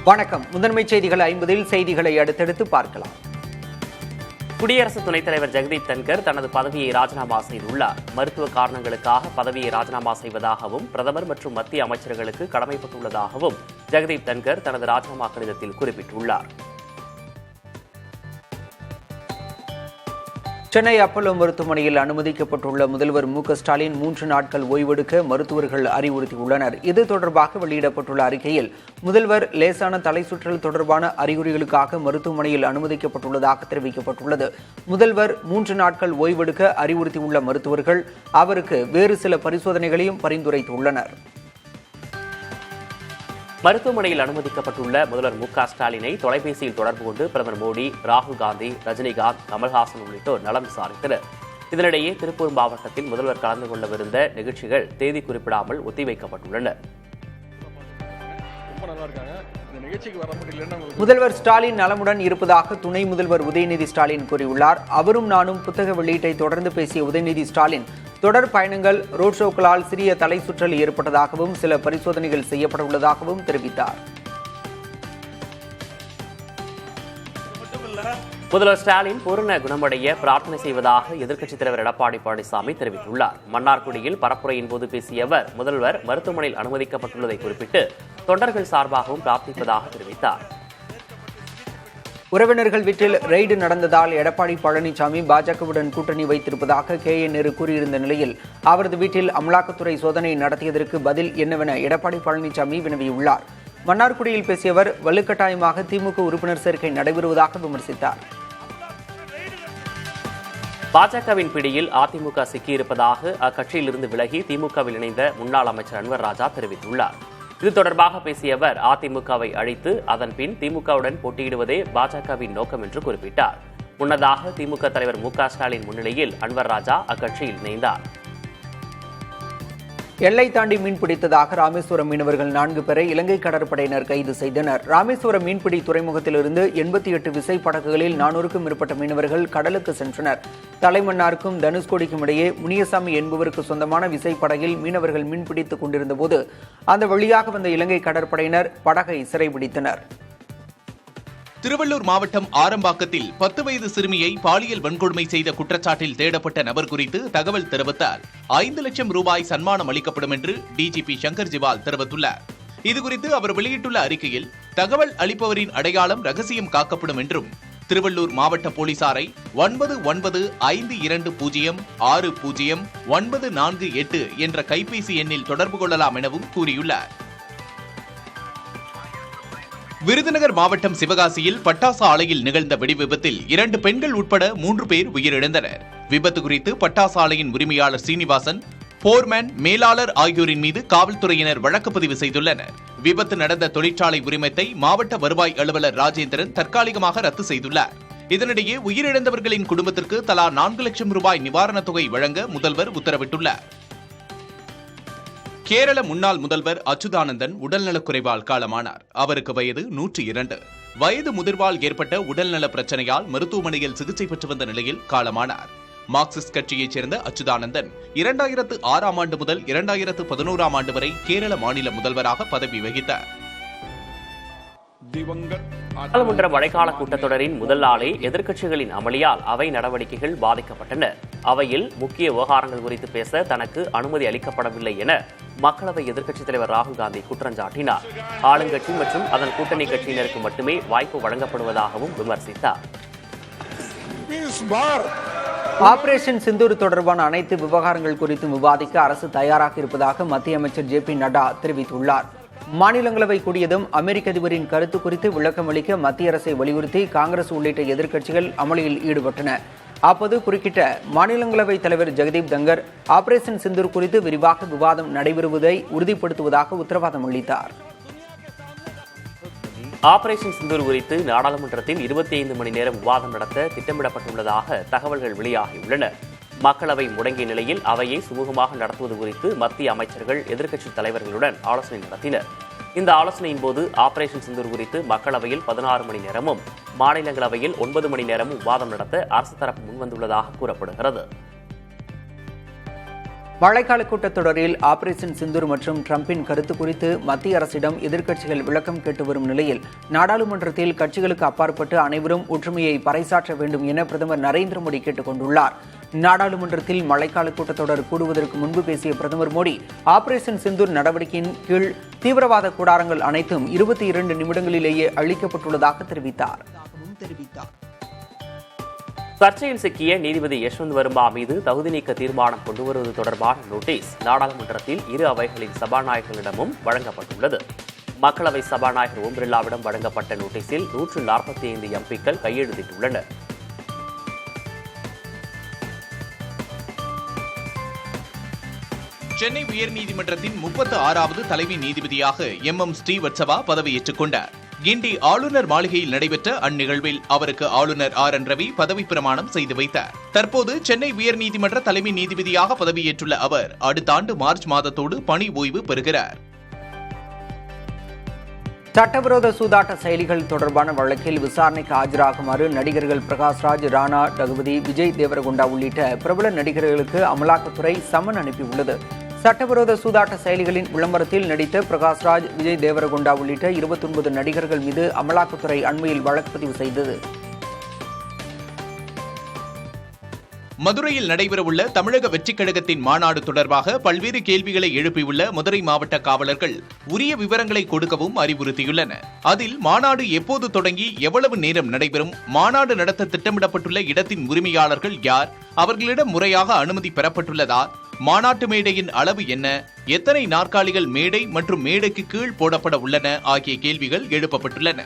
வணக்கம். முதன்மை செய்திகள் 50 செய்திகளை அடுத்தடுத்து பார்க்கலாம். குடியரசு துணைத் தலைவர் ஜெகதீப் தன்கர் தனது பதவியை ராஜினாமா செய்துள்ளார். மருத்துவ காரணங்களுக்காக பதவியை ராஜினாமா செய்வதாகவும் பிரதமர் மற்றும் மத்திய அமைச்சர்களுக்கு கடமைப்பட்டுள்ளதாகவும் ஜெகதீப் தன்கர் தனது ராஜினாமா கடிதத்தில் குறிப்பிட்டுள்ளார். சென்னை அப்பல்லோ மருத்துவமனையில் அனுமதிக்கப்பட்டுள்ள முதல்வர் மு.க.ஸ்டாலின் 3 நாட்கள் ஓய்வெடுக்க மருத்துவர்கள் அறிவுறுத்தியுள்ளனர். இது தொடர்பாக வெளியிடப்பட்டுள்ள அறிக்கையில் முதல்வர் லேசான தலை சுற்றல் தொடர்பான அறிகுறிகளுக்காக மருத்துவமனையில் அனுமதிக்கப்பட்டுள்ளதாக தெரிவிக்கப்பட்டுள்ளது. முதல்வர் 3 நாட்கள் ஓய்வெடுக்க அறிவுறுத்தியுள்ள மருத்துவர்கள் அவருக்கு வேறு சில பரிசோதனைகளையும் பரிந்துரைத்துள்ளனர். மருத்துவமனையில் அனுமதிக்கப்பட்டுள்ள முதல்வர் மு.க.ஸ்டாலினை தொலைபேசியில் தொடர்பு கொண்டு பிரதமர் மோடி, ராகுல் காந்தி, ரஜினிகாந்த், கமல்ஹாசன் உள்ளிட்டோர் நலம் விசாரித்தனர். இதனிடையே திருப்பூர் மாவட்டத்தில் முதல்வர் கலந்து கொள்ளவிருந்த நிகழ்ச்சிகள் தேதி குறிப்பிடாமல் ஒத்திவைக்கப்பட்டுள்ளன. முதல்வர் ஸ்டாலின் நலமுடன் இருப்பதாக துணை முதல்வர் உதயநிதி ஸ்டாலின் கூறியுள்ளார். அவரும் நானும் புத்தக வெளியீட்டை தொடர்ந்து பேசிய உதயநிதி ஸ்டாலின் தொடர் பயணங்கள், ரோட் ஷோக்களால் சிறிய தலை சுற்றல் ஏற்பட்டதாகவும் சில பரிசோதனைகள் செய்யப்பட உள்ளதாகவும் தெரிவித்தார். முதல்வர் ஸ்டாலின் பூரண குணமடைய பிரார்த்தனை செய்வதாக எதிர்க்கட்சித் தலைவர் எடப்பாடி பழனிசாமி தெரிவித்துள்ளார். மன்னார்குடியில் பரப்புரையின் போது பேசிய அவர் முதல்வர் மருத்துவமனையில் அனுமதிக்கப்பட்டுள்ளதை குறிப்பிட்டு தொண்டர்கள் சார்பாகவும் பிரார்த்திப்பதாக தெரிவித்தார். உறவினர்கள் வீட்டில் ரெய்டு நடந்ததால் எடப்பாடி பழனிசாமி பாஜகவுடன் கூட்டணி வைத்திருப்பதாக கே.என். நேரு கூறியிருந்த நிலையில் அவரது வீட்டில் அமலாக்கத்துறை சோதனை நடத்தியதற்கு பதில் என்னவென எடப்பாடி பழனிசாமி வினவியுள்ளார். மன்னார்குடியில் பேசிய அவர் வலுக்கட்டாயமாக திமுக உறுப்பினர் சேர்க்கை நடைபெறுவதாக விமர்சித்தார். பாஜகவின் பிடியில் அதிமுக சிக்கியிருப்பதாக அக்கட்சியிலிருந்து விலகி திமுகவில் இணைந்த முன்னாள் அமைச்சர் அன்வர் ராஜா தெரிவித்துள்ளார். இது தொடர்பாக பேசிய அவர் அதிமுகவை அழித்து அதன் பின் திமுகவுடன் போட்டியிடுவதே பாஜகவின் நோக்கம் என்று குறிப்பிட்டார். முன்னதாக திமுக தலைவர் மு.க.ஸ்டாலின் முன்னிலையில் அன்வர் ராஜா அக்கட்சியில் இணைந்தார். எல்லை தாண்டி மீன்பிடித்ததாக ராமேஸ்வரம் மீனவர்கள் 4 பேரை இலங்கை கடற்படையினர் கைது செய்தனர். ராமேஸ்வரம் மீன்பிடி துறைமுகத்திலிருந்து 88 விசைப்படகுகளில் 400க்கும் மேற்பட்ட மீனவர்கள் கடலுக்கு சென்றனர். தலைமன்னாருக்கும் தனுஷ்கோடிக்கும் இடையே முனியசாமி என்பவருக்கு சொந்தமான விசைப்படகில் மீனவர்கள் மீன்பிடித்துக் கொண்டிருந்த போது அந்த வழியாக வந்த இலங்கை கடற்படையினர் படகை சிறைபிடித்தனர். திருவள்ளூர் மாவட்டம் ஆரம்பாக்கத்தில் 10 வயது சிறுமியை பாலியல் வன்கொடுமை செய்த குற்றச்சாட்டில் தேடப்பட்ட நபர் குறித்து தகவல் தெரிவித்தால் 5 லட்சம் ரூபாய் சன்மானம் அளிக்கப்படும் என்று டிஜிபி சங்கர் ஜிவால் தெரிவித்துள்ளார். இதுகுறித்து அவர் வெளியிட்டுள்ள அறிக்கையில் தகவல் அளிப்பவரின் அடையாளம் ரகசியம் காக்கப்படும் என்றும் திருவள்ளூர் மாவட்ட போலீசாரை 9952060948 என்ற கைபேசி எண்ணில் தொடர்பு கொள்ளலாம் எனவும் கூறியுள்ளார். விருதுநகர் மாவட்டம் சிவகாசியில் பட்டாசு ஆலையில் நிகழ்ந்த வெடிவிபத்தில் 2 பெண்கள் உட்பட 3 பேர் உயிரிழந்தனர். விபத்து குறித்து பட்டாசு ஆலையின் உரிமையாளர் சீனிவாசன், போர்மேன், மேலாளர் ஆகியோரின் மீது காவல்துறையினர் வழக்கு பதிவு செய்துள்ளனர். விபத்து நடந்த தொழிற்சாலை உரிமத்தை மாவட்ட வருவாய் அலுவலர் ராஜேந்திரன் தற்காலிகமாக ரத்து செய்துள்ளார். இதனிடையே உயிரிழந்தவர்களின் குடும்பத்திற்கு தலா 4 லட்சம் ரூபாய் நிவாரணத் தொகை வழங்க முதல்வர் உத்தரவிட்டுள்ளார். கேரள முன்னாள் முதல்வர் அச்சுதானந்தன் உடல்நலக்குறைவால் காலமானார். அவருக்கு வயது 102. வயது முதிர்வால் ஏற்பட்ட உடல்நல பிரச்சனையால் மருத்துவமனையில் சிகிச்சை பெற்று வந்த நிலையில் காலமானார். மார்க்சிஸ்ட் கட்சியைச் சேர்ந்த அச்சுதானந்தன் 2006ஆம் ஆண்டு முதல் 2011ஆம் ஆண்டு வரை கேரள மாநில முதல்வராக பதவி வகித்தார். நாடாளுமன்ற மழைக்கால கூட்டத்தொடரின் முதல் நாளே எதிர்க்கட்சிகளின் அமளியால் அவை நடவடிக்கைகள் பாதிக்கப்பட்டன. அவையில் முக்கிய விவகாரங்கள் குறித்து பேச தனக்கு அனுமதி அளிக்கப்படவில்லை என மக்களவை எதிர்க்கட்சித் தலைவர் ராகுல் காந்தி குற்றம் சாட்டினார். ஆளுங்கட்சி மற்றும் அதன் கூட்டணி கட்சியினருக்கு மட்டுமே வாய்ப்பு வழங்கப்படுவதாகவும் விமர்சித்தார். ஆபரேஷன் சிந்தூர் தொடர்பான அனைத்து விவகாரங்கள் குறித்து விவாதிக்க அரசு தயாராக இருப்பதாக மத்திய அமைச்சர் ஜே.பி. நட்டா தெரிவித்துள்ளார். மாநிலங்களவை கூடியதும் அமெரிக்க அதிபரின் கருத்து குறித்து விளக்கம் அளிக்க மத்திய அரசை வலியுறுத்தி காங்கிரஸ் உள்ளிட்ட எதிர்க்கட்சிகள் அமளியில் ஈடுபட்டன. அப்போது குறுக்கிட்ட மாநிலங்களவை தலைவர் ஜெகதீப் தங்கர் ஆபரேஷன் சிந்தூர் குறித்து விரிவாக விவாதம் நடைபெறுவதை உறுதிப்படுத்துவதாக உத்தரவாதம் அளித்தார். ஆபரேஷன் சிந்தூர் குறித்து நாடாளுமன்றத்தில் 25 மணி நேரம் விவாதம் நடத்த திட்டமிடப்பட்டுள்ளதாக தகவல்கள் வெளியாகியுள்ளன. மக்களவை முடங்கிய நிலையில் அவையை சுமூகமாக நடத்துவது குறித்து மத்திய அமைச்சர்கள் எதிர்க்கட்சித் தலைவர்களுடன் ஆலோசனை நடத்தினர். இந்த ஆலோசனையின் போது ஆபரேஷன் சிந்தூர் குறித்து மக்களவையில் 16 மணி நேரமும் மாநிலங்களவையில் 9 மணி நேரமும் விவாதம் நடத்த அரசு தரப்பு முன்வந்துள்ளதாக கூறப்படுகிறது. மழைக்கால கூட்டத்தொடரில் ஆபரேஷன் சிந்தூர் மற்றும் டிரம்பின் கருத்து குறித்து மத்திய அரசிடம் எதிர்க்கட்சிகள் விளக்கம் கேட்டு வரும் நிலையில் நாடாளுமன்றத்தில் கட்சிகளுக்கு அப்பாற்பட்டு அனைவரும் ஒற்றுமையை பறைசாற்ற வேண்டும் என பிரதமர் நரேந்திர மோடி கேட்டுக் கொண்டுள்ளார். நாடாளுமன்றத்தில் மழைக்கால கூட்டத்தொடர் கூடுவதற்கு முன்பு பேசிய பிரதமர் மோடி ஆபரேஷன் சிந்தூர் நடவடிக்கையின் கீழ் தீவிரவாத கூடாரங்கள் அனைத்தும் 22 நிமிடங்களிலேயே அழிக்கப்பட்டுள்ளதாக தெரிவித்தார். சர்ச்சையில் சிக்கிய நீதிபதி யஷ்வந்த் வர்மா மீது தகுதி நீக்க தீர்மானம் கொண்டுவருவது தொடர்பான நோட்டீஸ் நாடாளுமன்றத்தில் இரு அவைகளின் சபாநாயகர்களிடமும் வழங்கப்பட்டுள்ளது. மக்களவை சபாநாயகர் ஓம் பிர்லாவிடம் வழங்கப்பட்ட நோட்டீஸில் 145 எம்பிக்கள் கையெழுத்திட்டுள்ளனர். சென்னை உயர்நீதிமன்றத்தின் 36வது தலைமை நீதிபதியாக MM ஸ்ரீவத்சவா பதவியேற்றுக் கொண்டார். கிண்டி ஆளுநர் மாளிகையில் நடைபெற்ற அந்நிகழ்வில் அவருக்கு ஆளுநர் RN ரவி பதவிப் பிரமாணம் செய்து வைத்தார். தற்போது சென்னை உயர்நீதிமன்ற தலைமை நீதிபதியாக பதவியேற்றுள்ள அவர் அடுத்த ஆண்டு மார்ச் மாதத்தோடு பணி ஓய்வு பெறுகிறார். சட்டவிரோத சூதாட்ட செயலிகள் தொடர்பான வழக்கில் விசாரணைக்கு ஆஜராகுமாறு நடிகர்கள் பிரகாஷ்ராஜ், ராணா டகுபதி, விஜய் தேவரகுண்டா உள்ளிட்ட பிரபல நடிகர்களுக்கு அமலாக்கத்துறை சம்மன் அனுப்பியுள்ளது. சட்டவிரோத சூதாட்ட செயலிகளின் விளம்பரத்தில் நடித்த பிரகாஷ்ராஜ், விஜய் தேவரகுண்டா உள்ளிட்ட 29 நடிகர்கள் மீது அமலாக்கத்துறை அண்மையில் வழக்கு பதிவு செய்தது. மதுரையில் நடைபெறவுள்ள தமிழக வெற்றிக் கழகத்தின் மாநாடு தொடர்பாக பல்வேறு கேள்விகளை எழுப்பியுள்ள மதுரை மாவட்ட காவலர்கள் உரிய விவரங்களை கொடுக்கவும் அறிவுறுத்தியுள்ளனர். அதில் மாநாடு எப்போது தொடங்கி எவ்வளவு நேரம் நடைபெறும், மாநாடு நடத்த திட்டமிடப்பட்டுள்ள இடத்தின் உரிமையாளர்கள் யார், அவர்களிடம் முறையாக அனுமதி பெறப்பட்டுள்ளதா, மாநாட்டு மேடையின் அளவு என்ன, எத்தனை நாற்காலிகள் மேடை மற்றும் மேடைக்கு கீழ் போடப்பட உள்ளன ஆகிய கேள்விகள் எழுப்பப்பட்டுள்ளன.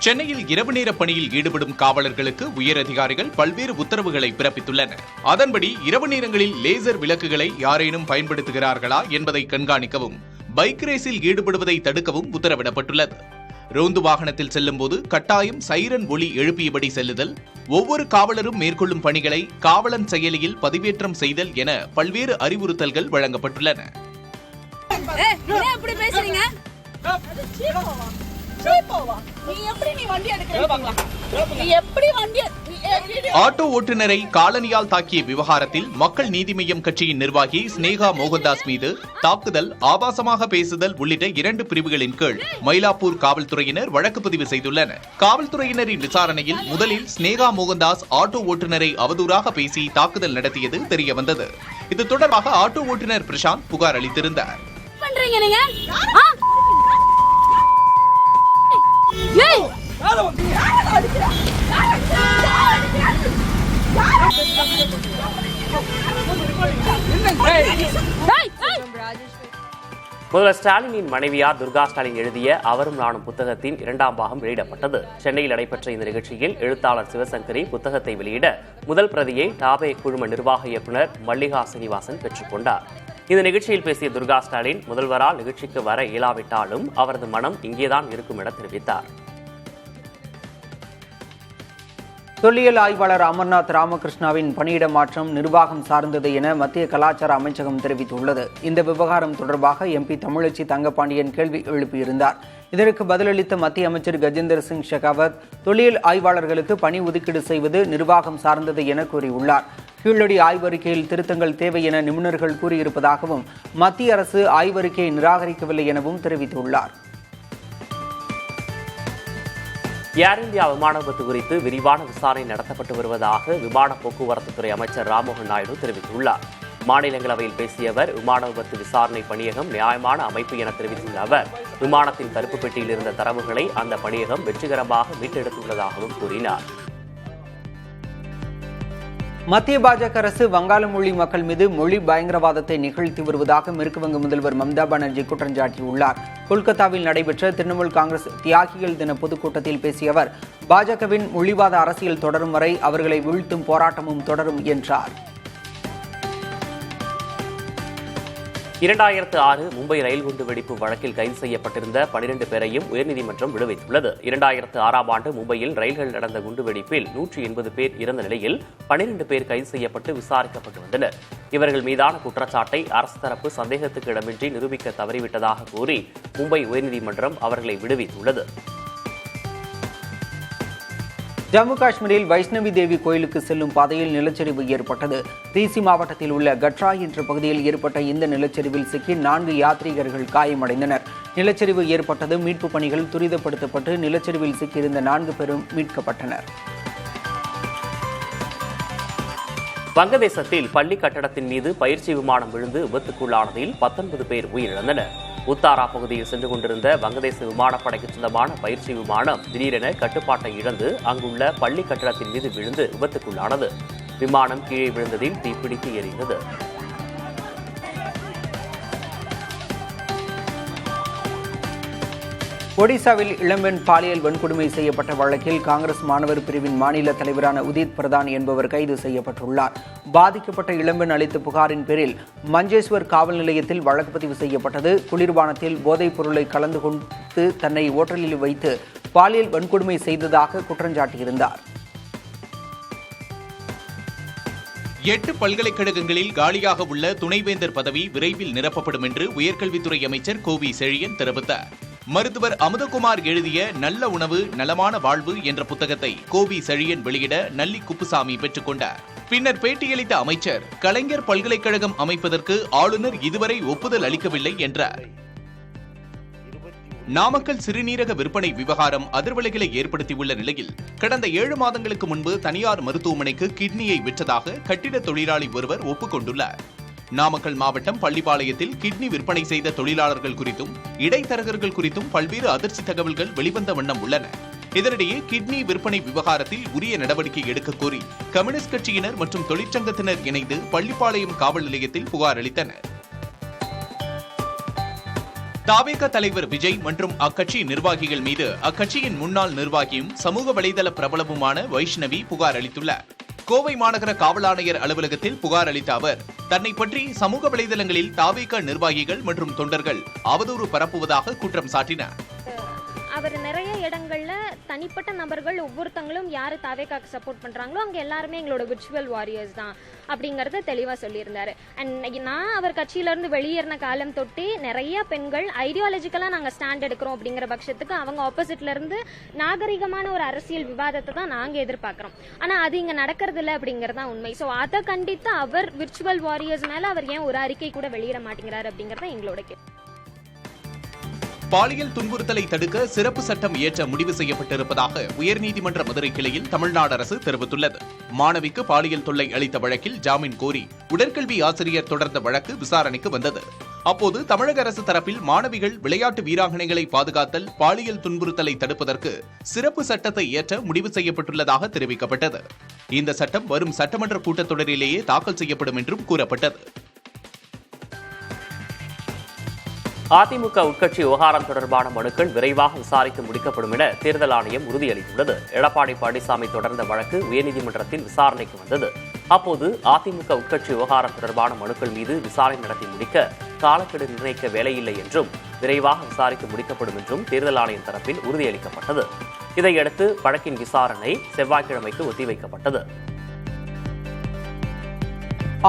சென்னையில் இரவு நேர பணியில் ஈடுபடும் காவலர்களுக்கு உயரதிகாரிகள் பல்வேறு உத்தரவுகளை பிறப்பித்துள்ளனர். அதன்படி இரவு நேரங்களில் லேசர் விளக்குகளை யாரேனும் பயன்படுத்துகிறார்களா என்பதை கண்காணிக்கவும், பைக் ரேஸில் ஈடுபடுவதை தடுக்கவும் உத்தரவிடப்பட்டுள்ளது. ரோந்து வாகனத்தில் செல்லும் போது கட்டாயம் சைரன் ஒலி எழுப்பியபடி செல்லுதல், ஒவ்வொரு காவலரும் மேற்கொள்ளும் பணிகளை காவலன் செயலியில் பதிவேற்றம் செய்தல் என பல்வேறு அறிவுறுத்தல்கள் வழங்கப்பட்டுள்ளன. ஆட்டோ ஓட்டுநரை காலனியால் தாக்கிய விவகாரத்தில் மக்கள் நீதி மய்யம் கட்சியின் நிர்வாகி ஸ்னேகா மோகன்தாஸ் மீது தாக்குதல், ஆபாசமாக பேசுதல் உள்ளிட்ட 2 பிரிவுகளின் கீழ் மயிலாப்பூர் காவல்துறையினர் வழக்கு பதிவு செய்துள்ளனர். காவல்துறையினரின் விசாரணையில் முதலில் ஸ்னேகா மோகன்தாஸ் ஆட்டோ ஓட்டுநரை அவதூறாக பேசி தாக்குதல் நடத்தியது தெரியவந்தது. இது தொடர்பாக ஆட்டோ ஓட்டுநர் பிரசாந்த் புகார் அளித்திருந்தார். முதல்வர் ஸ்டாலினின் மனைவியார் துர்கா ஸ்டாலின் எழுதிய அவரும் நானும் புத்தகத்தின் 2ஆம் பாகம் வெளியிடப்பட்டது. சென்னையில் நடைபெற்ற இந்த நிகழ்ச்சியில் எழுத்தாளர் சிவசங்கரி புத்தகத்தை வெளியிட முதல் பிரதியை டாபே குழும நிர்வாக இயக்குநர் மல்லிகா சீனிவாசன் பெற்றுக் கொண்டார். இந்த நிகழ்ச்சியில் பேசிய துர்கா ஸ்டாலின் முதல்வரால் நிகழ்ச்சிக்கு வர இயலாவிட்டாலும் அவரது மனம் இங்கேதான் இருக்கும் என தெரிவித்தார். தொல்லியல் ஆய்வாளர் அமர்நாத் ராமகிருஷ்ணாவின் பணியிட மாற்றம் நிர்வாகம் சார்ந்தது என மத்திய கலாச்சார அமைச்சகம் தெரிவித்துள்ளது. இந்த விவகாரம் தொடர்பாக MP தமிழச்சி தங்கபாண்டியன் கேள்வி எழுப்பியிருந்தார். இதற்கு பதிலளித்த மத்திய அமைச்சர் கஜேந்திர சிங் ஷெகாவத் தொல்லியல் ஆய்வாளர்களுக்கு பணி ஒதுக்கீடு செய்வது நிர்வாகம் சார்ந்தது என கூறியுள்ளார். கீழடி ஆய்வறிக்கையில் திருத்தங்கள் தேவை என நிபுணர்கள் கூறியிருப்பதாகவும் மத்திய அரசு ஆய்வறிக்கையை நிராகரிக்கவில்லை எனவும் தெரிவித்துள்ளார். ஏர் இந்தியா விமான விபத்து குறித்து விரிவான விசாரணை நடத்தப்பட்டு வருவதாக விமான போக்குவரத்துத்துறை அமைச்சர் ராம்மோகன் நாயுடு தெரிவித்துள்ளார். மாநிலங்களவையில் பேசிய அவர் விமான விபத்து விசாரணை பணியகம் நியாயமான அமைப்பு என தெரிவித்துள்ள அவர் விமானத்தின் கருப்பு பெட்டியில் இருந்த தரவுகளை அந்த பணியகம் வெற்றிகரமாக மீட்டெடுத்துள்ளதாகவும் கூறினார். மத்திய பாஜக அரசு வங்காள மொழி மக்கள் மீது மொழி பயங்கரவாதத்தை நிகழ்த்தி வருவதாக மேற்குவங்க முதல்வர் மம்தா பானர்ஜி குற்றம் சாட்டியுள்ளார். கொல்கத்தாவில் நடைபெற்ற திரிணாமுல் காங்கிரஸ் தியாகிகள் தின பொதுக்கூட்டத்தில் பேசிய அவர் பாஜகவின் மொழிவாத அரசியல் தொடரும் வரை அவர்களை வீழ்த்தும் போராட்டமும் தொடரும் என்றார். 2006 மும்பை ரயில் குண்டு வெடிப்பு வழக்கில் கைது செய்யப்பட்டிருந்த 12 பேரையும் உயர்நீதிமன்றம் விடுவித்துள்ளது. 2006ஆம் ஆண்டு மும்பையில் ரயில்கள் நடந்த குண்டுவெடிப்பில் 180 பேர் இறந்த நிலையில் 12 பேர் கைது செய்யப்பட்டு விசாரிக்கப்பட்டு வந்தனர். இவர்கள் மீதான குற்றச்சாட்டை அரசு தரப்பு சந்தேகத்துக்கு இடமின்றி நிரூபிக்க தவறிவிட்டதாக கூறி மும்பை உயர்நீதிமன்றம் அவர்களை விடுவித்துள்ளது. ஜம்மு காஷ்மீரில் வைஷ்ணவி தேவி கோயிலுக்கு செல்லும் பாதையில் நிலச்சரிவு ஏற்பட்டது. ரீசி மாவட்டத்தில் உள்ள கட்ரா என்ற பகுதியில் ஏற்பட்ட இந்த நிலச்சரிவில் சிக்கி 4 யாத்ரீகர்கள் காயமடைந்தனர். நிலச்சரிவு ஏற்பட்டது. மீட்புப் பணிகள் துரிதப்படுத்தப்பட்டு நிலச்சரிவில் சிக்கியிருந்த 4 பேரும் மீட்கப்பட்டனர். வங்கதேசத்தில் பள்ளி கட்டடத்தின் மீது பயிற்சி விமானம் விழுந்து விபத்துக்குள்ளானதில் 19 பேர் உயிரிழந்தனர். உத்தாரா பகுதியில் சென்று கொண்டிருந்த வங்கதேச விமானப்படைக்கு சொந்தமான பயிற்சி விமானம் திடீரென கட்டுப்பாட்டை இழந்து அங்குள்ள பள்ளி கட்டடத்தின் மீது விழுந்து விபத்துக்குள்ளானது. விமானம் கீழே விழுந்ததில் தீப்பிடித்து எரிந்தது. ஒடிசாவில் இளம்பெண் பாலியல் வன்கொடுமை செய்யப்பட்ட வழக்கில் காங்கிரஸ் மாணவர் பிரிவின் மாநில தலைவரான உதித் பிரதான் என்பவர் கைது செய்யப்பட்டுள்ளார். பாதிக்கப்பட்ட இளம்பெண் அளித்த புகாரின் பேரில் மஞ்சேஸ்வர் காவல் நிலையத்தில் வழக்கு பதிவு செய்யப்பட்டது. குளிர்பானத்தில் போதைப் பொருளை கலந்து கொண்டு தன்னை ஓட்டலில் வைத்து பாலியல் வன்கொடுமை செய்ததாக குற்றஞ்சாட்டியிருந்தார். 8 பல்கலைக்கழகங்களில் காலியாக உள்ள துணைவேந்தர் பதவி விரைவில் நிரப்பப்படும் என்று உயர்கல்வித்துறை அமைச்சர் கோவி செழியன் தெரிவித்தார். மருத்துவர் அமுதகுமார் எழுதிய நல்ல உணவு நலமான வாழ்வு என்ற புத்தகத்தை கோவி செழியன் வெளியிட நல்லி குப்புசாமி பெற்றுக் கொண்டார். பின்னர் பேட்டியளித்த அமைச்சர், கலைஞர் பல்கலைக்கழகம் அமைப்பதற்கு ஆளுநர் இதுவரை ஒப்புதல் அளிக்கவில்லை என்றார். நாமக்கல் சிறுநீரக விற்பனை விவகாரம் அதிர்வலைகளை ஏற்படுத்தியுள்ள நிலையில் கடந்த 7 மாதங்களுக்கு முன்பு தனியார் மருத்துவமனைக்கு கிட்னியை விற்றதாக கட்டிட தொழிலாளி ஒருவர் ஒப்புக்கொண்டுள்ளார். நாமக்கல் மாவட்டம் பள்ளிப்பாளையத்தில் கிட்னி விற்பனை செய்த தொழிலாளர்கள் குறித்தும் இடைத்தரகர்கள் குறித்தும் பல்வேறு அதிர்ச்சி தகவல்கள் வெளிவந்த வண்ணம் உள்ளன. இதனிடையே கிட்னி விற்பனை விவகாரத்தில் உரிய நடவடிக்கை எடுக்க கோரி கம்யூனிஸ்ட் கட்சியினர் மற்றும் தொழிற்சங்கத்தினர் இணைந்து பள்ளிப்பாளையம் காவல் நிலையத்தில் புகார் அளித்தனர். தாவேக தலைவர் விஜய் மற்றும் அக்கட்சி நிர்வாகிகள் மீது அக்கட்சியின் முன்னாள் நிர்வாகியும் சமூக வலைதள பிரபலமுமான வைஷ்ணவி புகார் அளித்துள்ளார். கோவை மாநகர காவல் ஆணையர் அலுவலகத்தில் புகார் அளித்த அவர், தன்னை பற்றி சமூக வலைதளங்களில் தாவேக நிர்வாகிகள் மற்றும் தொண்டர்கள் அவதூறு பரப்புவதாக குற்றம் சாட்டினார். அவர் நிறைய இடங்கள்ல தனிப்பட்ட நபர்கள் ஒவ்வொருத்தங்களும் யாரு தாவேக்காக்கு சப்போர்ட் பண்றாங்களோ அங்க எல்லாருமே எங்களோட விர்ச்சுவல் வாரியர்ஸ் தான் அப்படிங்கறத தெளிவா சொல்லியிருந்தாரு. அண்ட் நான் அவர் கட்சியில இருந்து வெளியேறின காலம் தொட்டி நிறைய பெண்கள் ஐடியாலஜிக்கலா நாங்க ஸ்டாண்ட் எடுக்கிறோம் அப்படிங்கிற பட்சத்துக்கு அவங்க ஆப்போசிட்ல இருந்து நாகரிகமான ஒரு அரசியல் விவாதத்தை தான் நாங்க எதிர்பார்க்கிறோம். ஆனா அது இங்க நடக்கிறது இல்லை அப்படிங்கறதா உண்மை. சோ அதை கண்டித்து அவர் விர்ச்சுவல் வாரியர்ஸ் மேல அவர் ஏன் ஒரு அறிக்கை கூட வெளியிட மாட்டேங்கிறாரு அப்படிங்கறத எங்களோட கேள்வி. பாலியல் துன்புறுத்தலை தடுக்க சிறப்பு சட்டம் இயற்ற முடிவு செய்யப்பட்டிருப்பதாக உயர்நீதிமன்ற மதுரை கிளையில் தமிழ்நாடு அரசு தெரிவித்துள்ளது. மாணவிக்கு பாலியல் தொல்லை அளித்த வழக்கில் ஜாமீன் கோரி உடற்கல்வி ஆசிரியர் தொடர்ந்த வழக்கு விசாரணைக்கு வந்தது. அப்போது தமிழக அரசு தரப்பில் மாணவிகள் விளையாட்டு வீராங்கனைகளை பாதுகாத்தல், பாலியல் துன்புறுத்தலை தடுப்பதற்கு சிறப்பு சட்டத்தை இயற்ற முடிவு செய்யப்பட்டுள்ளதாக தெரிவிக்கப்பட்டது. இந்த சட்டம் வரும் சட்டமன்ற கூட்டத்தொடரிலேயே தாக்கல் செய்யப்படும் என்றும் கூறப்பட்டது. அதிமுக உட்கட்சி விவகாரம் தொடர்பான மனுக்கள் விரைவாக விசாரித்து முடிக்கப்படும் என தேர்தல் ஆணையம் உறுதியளித்துள்ளது. எடப்பாடி பழனிசாமி தொடர்ந்த வழக்கு உயர்நீதிமன்றத்தில் விசாரணைக்கு வந்தது. அப்போது அதிமுக உட்கட்சி விவகாரம் தொடர்பான மனுக்கள் மீது விசாரணை நடத்தி முடிக்க காலக்கெடு நிர்ணயிக்க வேலையில்லை என்றும் விரைவாக விசாரித்து முடிக்கப்படும் என்றும் தேர்தல் ஆணையம் தரப்பில் உறுதியளிக்கப்பட்டது. இதையடுத்து வழக்கின் விசாரணை செவ்வாய்க்கிழமைக்கு ஒத்திவைக்கப்பட்டது.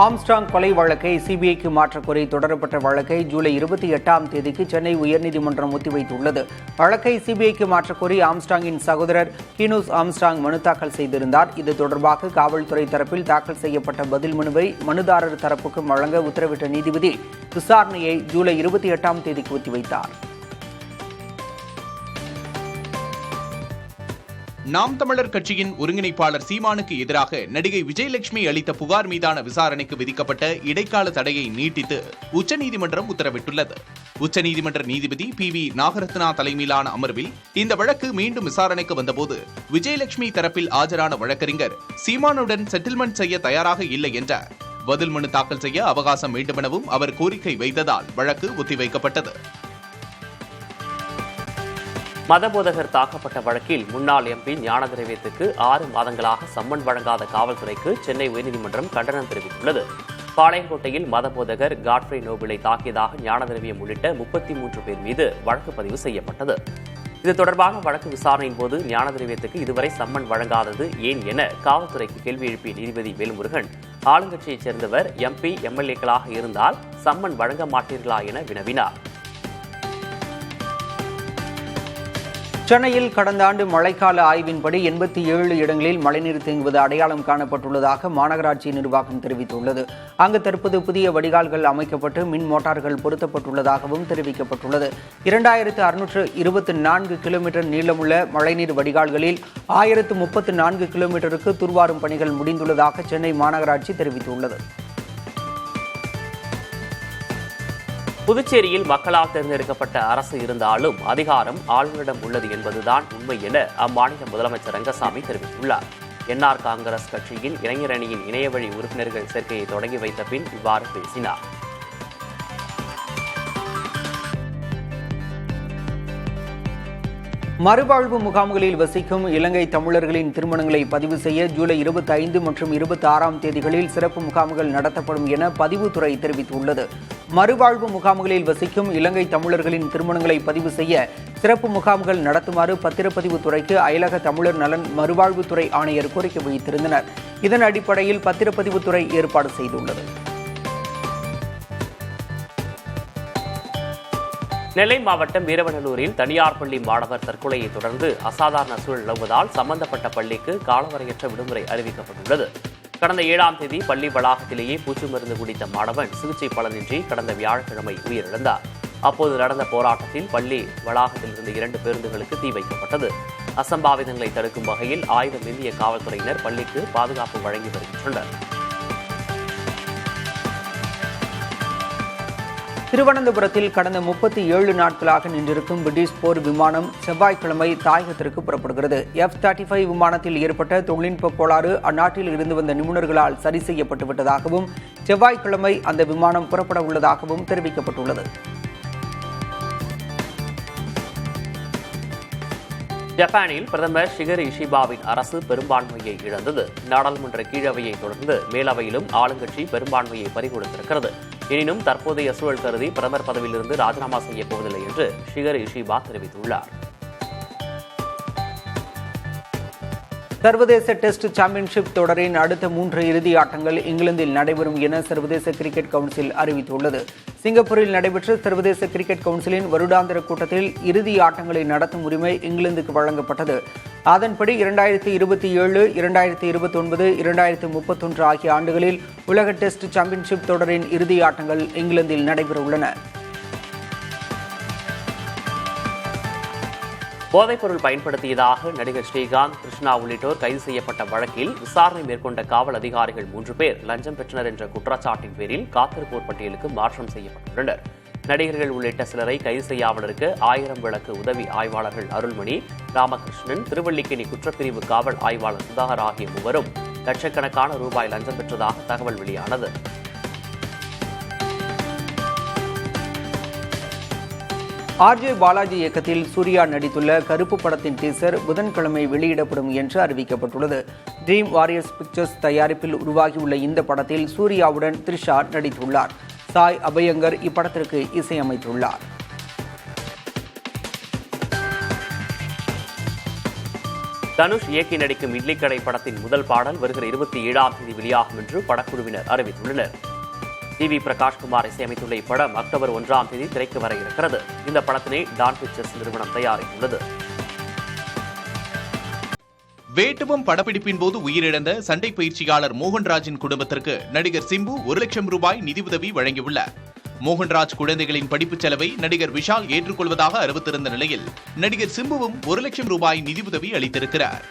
ஆம்ஸ்ட்ராங் கொலை வழக்கை சிபிஐக்கு மாற்றக்கோரி தொடரப்பட்ட வழக்கை ஜூலை 28ஆம் தேதிக்கு சென்னை உயர்நீதிமன்றம் ஒத்திவைத்துள்ளது. வழக்கை சிபிஐக்கு மாற்றக்கோரி ஆம்ஸ்ட்ராங்கின் சகோதரர் கீனூஸ் ஆம்ஸ்ட்ராங் மனு தாக்கல் செய்திருந்தார். இது தொடர்பாக காவல்துறை தரப்பில் தாக்கல் செய்யப்பட்ட பதில் மனுவை மனுதாரர் தரப்புக்கு வழங்க உத்தரவிட்ட நீதிபதி விசாரணையை ஜூலை 28ஆம் தேதிக்கு ஒத்திவைத்தார். நாம் தமிழர் கட்சியின் ஒருங்கிணைப்பாளர் சீமானுக்கு எதிராக நடிகை விஜயலட்சுமி அளித்த புகார் மீதான விசாரணைக்கு விதிக்கப்பட்ட இடைக்கால தடையை நீட்டித்து உச்சநீதிமன்றம் உத்தரவிட்டுள்ளது. உச்சநீதிமன்ற நீதிபதி PV நாகரத்னா தலைமையிலான அமர்வில் இந்த வழக்கு மீண்டும் விசாரணைக்கு வந்தபோது விஜயலட்சுமி தரப்பில் ஆஜரான வழக்கறிஞர் சீமானுடன் செட்டில்மெண்ட் செய்ய தயாராக இல்லை என்றார். பதில் மனு தாக்கல் செய்ய அவகாசம் வேண்டுமெனவும் அவர் கோரிக்கை வைத்ததால் வழக்கு ஒத்திவைக்கப்பட்டது. மதபோதகர் தாக்கப்பட்ட வழக்கில் முன்னாள் MP ஞான திரவியத்துக்கு 6 மாதங்களாக சம்மன் வழங்காத காவல்துறைக்கு சென்னை உயர்நீதிமன்றம் கண்டனம் தெரிவித்துள்ளது. பாளையங்கோட்டையில் மதபோதகர் காட்ஃப்ரே நோபிளை தாக்கியதாக ஞான திரவியம் உள்ளிட்ட 33 பேர் மீது வழக்கு பதிவு செய்யப்பட்டது. இது தொடர்பான வழக்கு விசாரணையின் போது ஞான திரவியத்துக்கு இதுவரை சம்மன் வழங்காதது ஏன் என காவல்துறைக்கு கேள்வி எழுப்பிய நீதிபதி வேல்முருகன், ஆளுங்கட்சியைச் சேர்ந்தவர் MP MLA-க்களாக இருந்தால் சம்மன் வழங்க மாட்டீர்களா என வினவினார். சென்னையில் கடந்த ஆண்டு மழைக்கால ஆய்வின்படி 87 இடங்களில் மழைநீர் தேங்குவது அடையாளம் காணப்பட்டுள்ளதாக மாநகராட்சி நிர்வாகம் தெரிவித்துள்ளது. அங்கு தற்போது புதிய வடிகால்கள் அமைக்கப்பட்டு மின் மோட்டார்கள் பொருத்தப்பட்டுள்ளதாகவும் தெரிவிக்கப்பட்டுள்ளது. 2624 கிலோமீட்டர் நீளமுள்ள மழைநீர் வடிகால்களில் 1034 கிலோமீட்டருக்கு தூர்வாரும் பணிகள் முடிந்துள்ளதாக சென்னை மாநகராட்சி தெரிவித்துள்ளது. புதுச்சேரியில் மக்களால் தேர்ந்தெடுக்கப்பட்ட அரசு இருந்தாலும் அதிகாரம் ஆளுநரிடம் உள்ளது என்பதுதான் உண்மை என அம்மாநில முதலமைச்சர் ரங்கசாமி தெரிவித்துள்ளார். என்ஆர் காங்கிரஸ் கட்சியின் இளைஞர் அணியின் இணையவழி உறுப்பினர்கள் சேர்க்கையை தொடங்கி வைத்த பின் இவ்வாறு பேசினார். மறுவாழ்வு முகாம்களில் வசிக்கும் இலங்கை தமிழர்களின் திருமணங்களை பதிவு செய்ய ஜூலை 25 மற்றும் 26ஆம் தேதிகளில் சிறப்பு முகாம்கள் நடத்தப்படும் என பதிவுத்துறை தெரிவித்துள்ளது. மறுவாழ்வு முகாம்களில் வசிக்கும் இலங்கை தமிழர்களின் திருமணங்களை பதிவு செய்ய சிறப்பு முகாம்கள் நடத்துமாறு பத்திரப்பதிவு துறைக்கு அயலக தமிழர் நலன் மறுவாழ்வுத்துறை ஆணையர் கோரிக்கை வைத்திருந்தனர். இதன் அடிப்படையில் பத்திரப்பதிவுத்துறை ஏற்பாடு செய்துள்ளது. நெல்லை மாவட்டம் வீரவநல்லூரில் தனியார் பள்ளி மாணவர் தற்கொலையை தொடர்ந்து அசாதாரண சூழல் நிலவுவதால் சம்பந்தப்பட்ட பள்ளிக்கு காலவரையற்ற விடுமுறை அறிவிக்கப்பட்டுள்ளது. கடந்த 7ஆம் தேதி பள்ளி வளாகத்திலேயே பூச்சி மருந்து குடித்த மாணவன் சிகிச்சை பலனின்றி கடந்த வியாழக்கிழமை உயிரிழந்தார். அப்போது நடந்த போராட்டத்தில் பள்ளி வளாகத்தில் இருந்த 2 பேருந்துகளுக்கு தீ வைக்கப்பட்டது. அசம்பாவிதங்களை தடுக்கும் வகையில் 1000 இந்திய காவல்துறையினர் பள்ளிக்கு பாதுகாப்பு வழங்கி வருகின்றனர். திருவனந்தபுரத்தில் கடந்த 37 நாட்களாக நின்றிருக்கும் பிரிட்டிஷ் போர் விமானம் செவ்வாய்க்கிழமை தாயகத்திற்கு புறப்படுகிறது. F-35 விமானத்தில் ஏற்பட்ட தொழில்நுட்ப கோளாறு அந்நாட்டில் இருந்து வந்த நிபுணர்களால் சரி செய்யப்பட்டுவிட்டதாகவும் செவ்வாய்க்கிழமை அந்த விமானம் புறப்பட உள்ளதாகவும் தெரிவிக்கப்பட்டுள்ளது. ஜப்பானில் பிரதமர் ஷிகரு இஷிபாவின் அரசு பெரும்பான்மையை இழந்தது. நாடாளுமன்ற கீழவையை தொடர்ந்து மேலவையிலும் ஆளுங்கட்சி பெரும்பான்மையை பறிகொடுத்திருக்கிறது. எனினும் தற்போதைய சூழல் கருதி பிரதமர் பதவியிலிருந்து ராஜினாமா செய்யப் போவதில்லை என்று ஷிகரு இஷிபா தெரிவித்துள்ளார். சர்வதேச டெஸ்ட் சாம்பியன்ஷிப் தொடரின் அடுத்த 3 இறுதி ஆட்டங்கள் இங்கிலாந்தில் நடைபெறும் என சர்வதேச கிரிக்கெட் கவுன்சில் அறிவித்துள்ளது. சிங்கப்பூரில் நடைபெற்ற சர்வதேச கிரிக்கெட் கவுன்சிலின் வருடாந்திர கூட்டத்தில் இறுதி ஆட்டங்களை நடத்தும் உரிமை இங்கிலாந்துக்கு வழங்கப்பட்டது. அதன்படி 2027, 2029, 2031 ஆகிய ஆண்டுகளில் உலக டெஸ்ட் சாம்பியன்ஷிப் தொடரின் இறுதி ஆட்டங்கள் இங்கிலாந்தில் நடைபெறவுள்ளன. போதைப்பொருள் பயன்படுத்தியதாக நடிகர் ஸ்ரீகாந்த், கிருஷ்ணா உள்ளிட்டோர் கைது செய்யப்பட்ட வழக்கில் விசாரணை மேற்கொண்ட காவல் அதிகாரிகள் 3 பேர் லஞ்சம் பெற்றனர் என்ற குற்றச்சாட்டின் பேரில் காத்திருப்போர் பட்டியலுக்கு மாற்றம் செய்யப்பட்டுள்ளனர். நடிகர்கள் உள்ளிட்ட சிலரை கைது செய்யாமல் இருக்க 1000 விளக்கு உதவி ஆய்வாளர்கள் அருள்மணி, ராமகிருஷ்ணன், திருவல்லிக்கேணி குற்றப்பிரிவு காவல் ஆய்வாளர் சுதாகர் ஆகிய 3வரும் லட்சக்கணக்கான ரூபாய் லஞ்சம் பெற்றதாக தகவல் வெளியானது. ஆர்ஜே பாலாஜி இயக்கத்தில் சூர்யா நடித்துள்ள கருப்பு படத்தின் டீசர் புதன்கிழமை வெளியிடப்படும் என்று அறிவிக்கப்பட்டுள்ளது. ட்ரீம் வாரியர்ஸ் பிக்சர்ஸ் தயாரிப்பில் உருவாகியுள்ள இந்த படத்தில் சூர்யாவுடன் த்ரிஷா நடித்துள்ளார். சாய் அபயங்கர் இப்படத்திற்கு இசையமைத்துள்ளார். தனுஷ் இயக்கி நடிக்கும் இட்லி கடை படத்தின் முதல் பாடல் வருகிற 27ஆம் தேதி வெளியாகும் என்று படக்குழுவினர் அறிவித்துள்ளனர். டிவி பிரகாஷ்குமார் இசையமைத்துள்ள இப்படம் அக்டோபர் 1ஆம் தேதி திரைக்கு வர இருக்கிறது. இந்த படத்தினை டான் பிக்சர்ஸ் நிறுவனம் தயாரித்துள்ளது. வேட்டுவம் படப்பிடிப்பின் போது உயிரிழந்த சண்டை பயிற்சியாளர் மோகன்ராஜின் குடும்பத்திற்கு நடிகர் சிம்பு 1 லட்சம் ரூபாய் நிதியுதவி வழங்கியுள்ளார். மோகன்ராஜ் குழந்தைகளின் படிப்புச் செலவை நடிகர் விஷால் ஏற்றுக்கொள்வதாக அறிவித்திருந்த நிலையில் நடிகர் சிம்புவும் 1 லட்சம் ரூபாய் நிதியுதவி அளித்திருக்கிறார்.